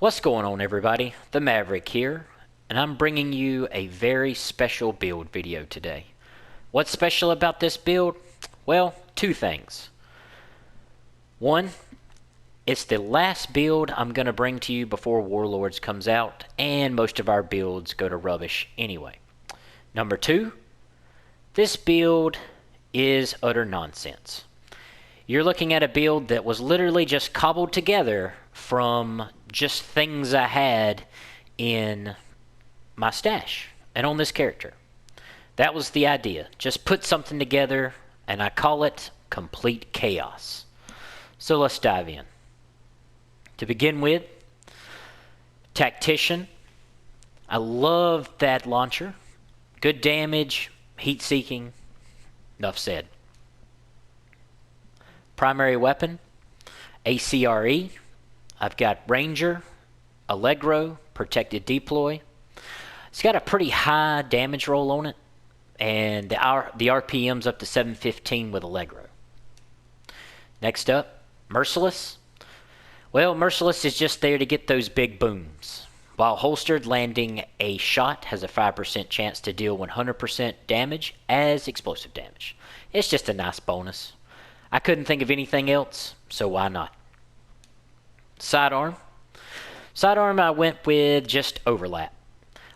What's going on, everybody? The Maverick here, and I'm bringing you a very special build video today. What's special about this build? Well, two things. One, it's the last build I'm going to bring to you before Warlords comes out, and most of our builds go to rubbish anyway. Number two, this build is utter nonsense. You're looking at a build that was literally just cobbled together from just things I had in my stash and on this character. That was the idea. Just put something together, and I call it complete chaos. So let's dive in. To begin with, Tactician. I love that launcher. Good damage, heat-seeking. Enough said. Primary weapon, ACRE. I've got Ranger, Allegro, Protected Deploy. It's got a pretty high damage roll on it, and the RPM's up to 715 with Allegro. Next up, Merciless. Well, Merciless is just there to get those big booms. While holstered, landing a shot has a 5% chance to deal 100% damage as explosive damage. It's just a nice bonus. I couldn't think of anything else, so why not? Sidearm. Sidearm, I went with just overlap.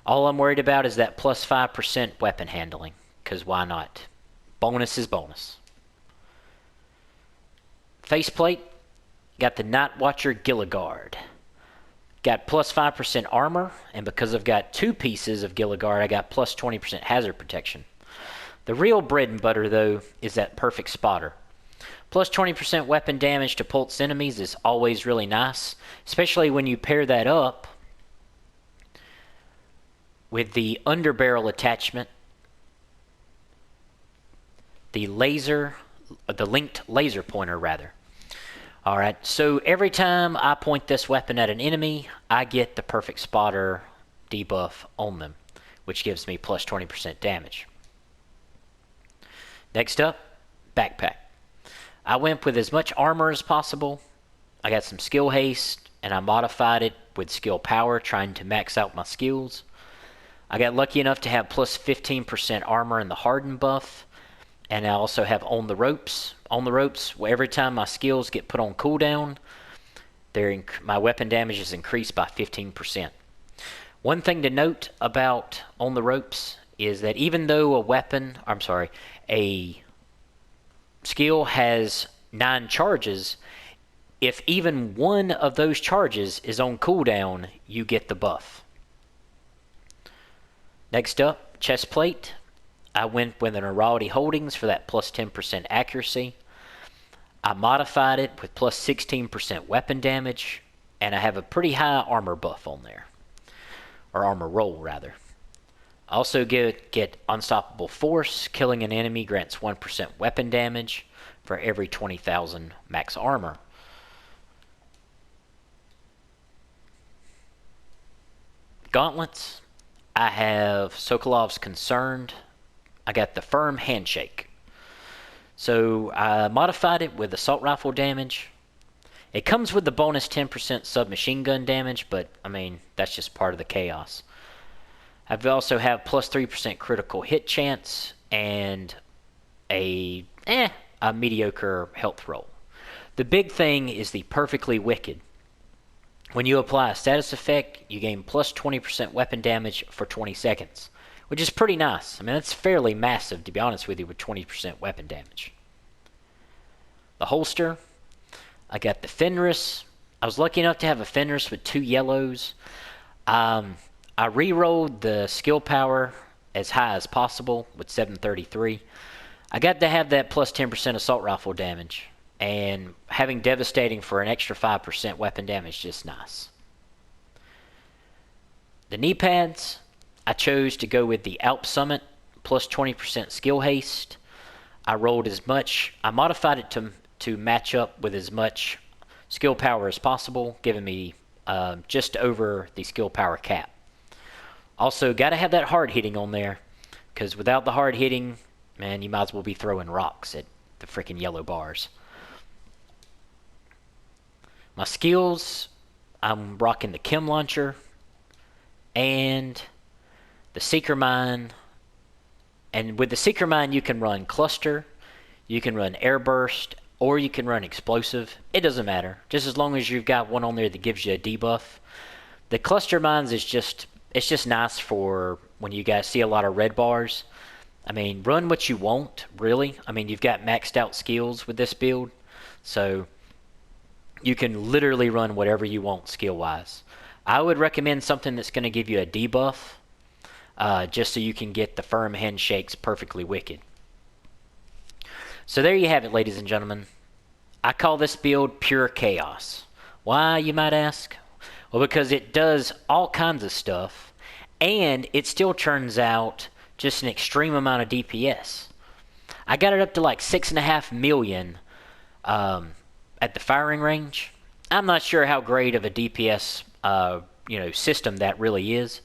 All I'm worried about is that plus 5% weapon handling, because why not? Bonus is bonus. Faceplate. Got the Night Watcher Gilligard. Got plus 5% armor, and because I've got two pieces of Gilligard, I got plus 20% hazard protection. The real bread and butter, though, is that perfect spotter. Plus 20% weapon damage to pulse enemies is always really nice, especially when you pair that up with the underbarrel attachment, the linked laser pointer, rather. Alright, so every time I point this weapon at an enemy, I get the perfect spotter debuff on them, which gives me plus 20% damage. Next up, backpack. I went with as much armor as possible. I got some skill haste, and I modified it with skill power, trying to max out my skills. I got lucky enough to have plus 15% armor in the harden buff, and I also have on the ropes. On the ropes, every time my skills get put on cooldown, my weapon damage is increased by 15%. One thing to note about on the ropes is that even though a skill has 9 charges, if even one of those charges is on cooldown, you get the buff. Next up, chest plate. I went with an Araldi Holdings for that plus 10% accuracy. I modified it with plus 16% weapon damage, and I have a pretty high armor buff on there. Or armor roll, rather. I also get Unstoppable Force. Killing an enemy grants 1% weapon damage for every 20,000 max armor. Gauntlets. I have Sokolov's Concerned. I got the Firm Handshake. So I modified it with assault rifle damage. It comes with the bonus 10% submachine gun damage, but I mean, that's just part of the chaos. I also have plus 3% critical hit chance and a mediocre health roll. The big thing is the Perfectly Wicked. When you apply a status effect, you gain plus 20% weapon damage for 20 seconds, which is pretty nice. I mean, that's fairly massive, to be honest with you, with 20% weapon damage. The holster. I got the Fenris. I was lucky enough to have a Fenris with 2 yellows. I re-rolled the skill power as high as possible with 733. I got to have that plus 10% assault rifle damage, and having devastating for an extra 5% weapon damage is just nice. The knee pads, I chose to go with the Alp Summit plus 20% skill haste. I modified it to match up with as much skill power as possible, giving me just over the skill power cap. Also, got to have that hard hitting on there, because without the hard hitting, man, you might as well be throwing rocks at the freaking yellow bars. My skills, I'm rocking the Chem Launcher and the Seeker Mine. And with the Seeker Mine, you can run Cluster, you can run Airburst, or you can run Explosive. It doesn't matter, just as long as you've got one on there that gives you a debuff. The Cluster Mines is just, it's just nice for when you guys see a lot of red bars. I mean, run what you want, really. I mean, you've got maxed out skills with this build, so you can literally run whatever you want skill-wise. I would recommend something that's going to give you a debuff, just so you can get the firm handshakes perfectly wicked. So there you have it, ladies and gentlemen. I call this build pure chaos. Why, you might ask? Well, because it does all kinds of stuff, and it still turns out just an extreme amount of DPS. I got it up to like 6.5 million at the firing range. I'm not sure how great of a DPS system that really is,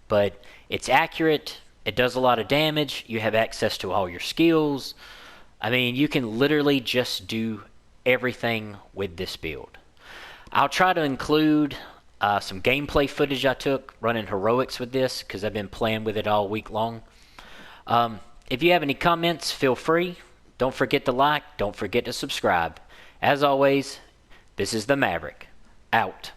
but it's accurate. It does a lot of damage. You have access to all your skills. I mean, you can literally just do everything with this build. I'll try to include some gameplay footage I took running heroics with this, because I've been playing with it all week long. If you have any comments, feel free. Don't forget to like. Don't forget to subscribe. As always, this is the Maverick. Out.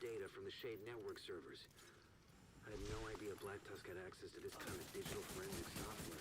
Data from the Shade network servers. I had no idea Black Tusk had access to this kind of digital forensic software.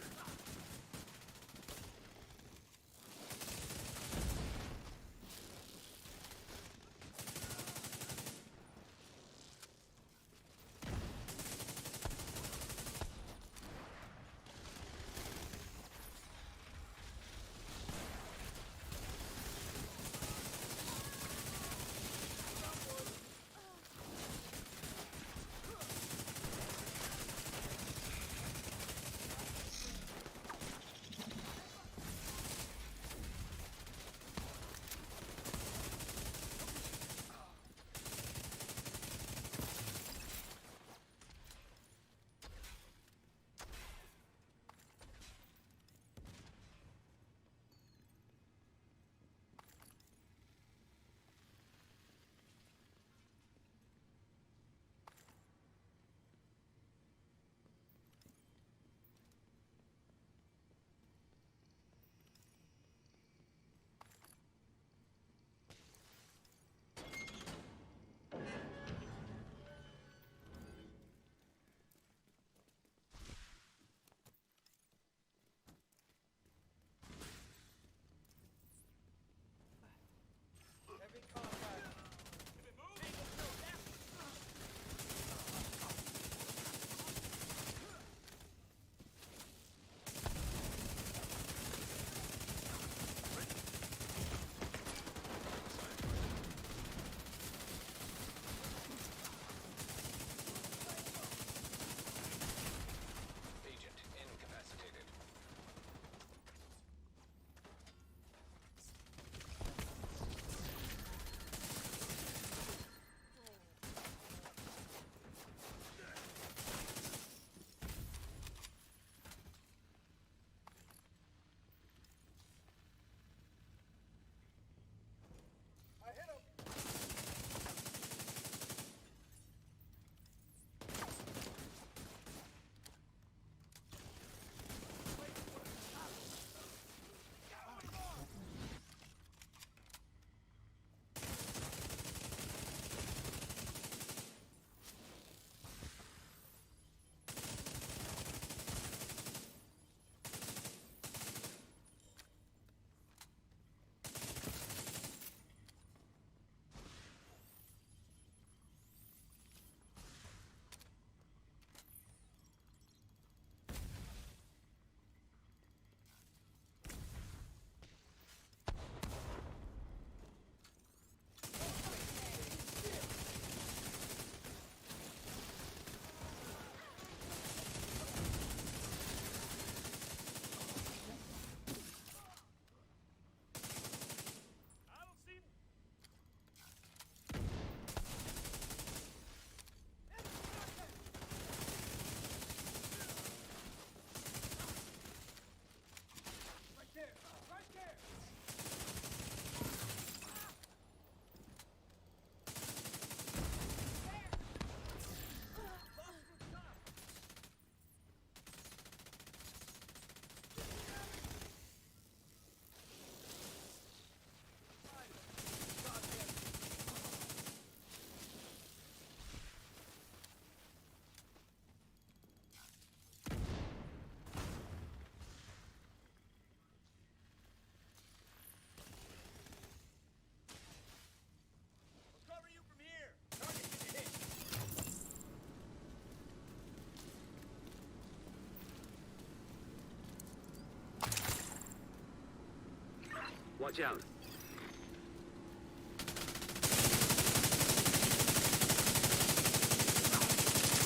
Watch out.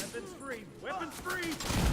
Weapons free! Weapons free!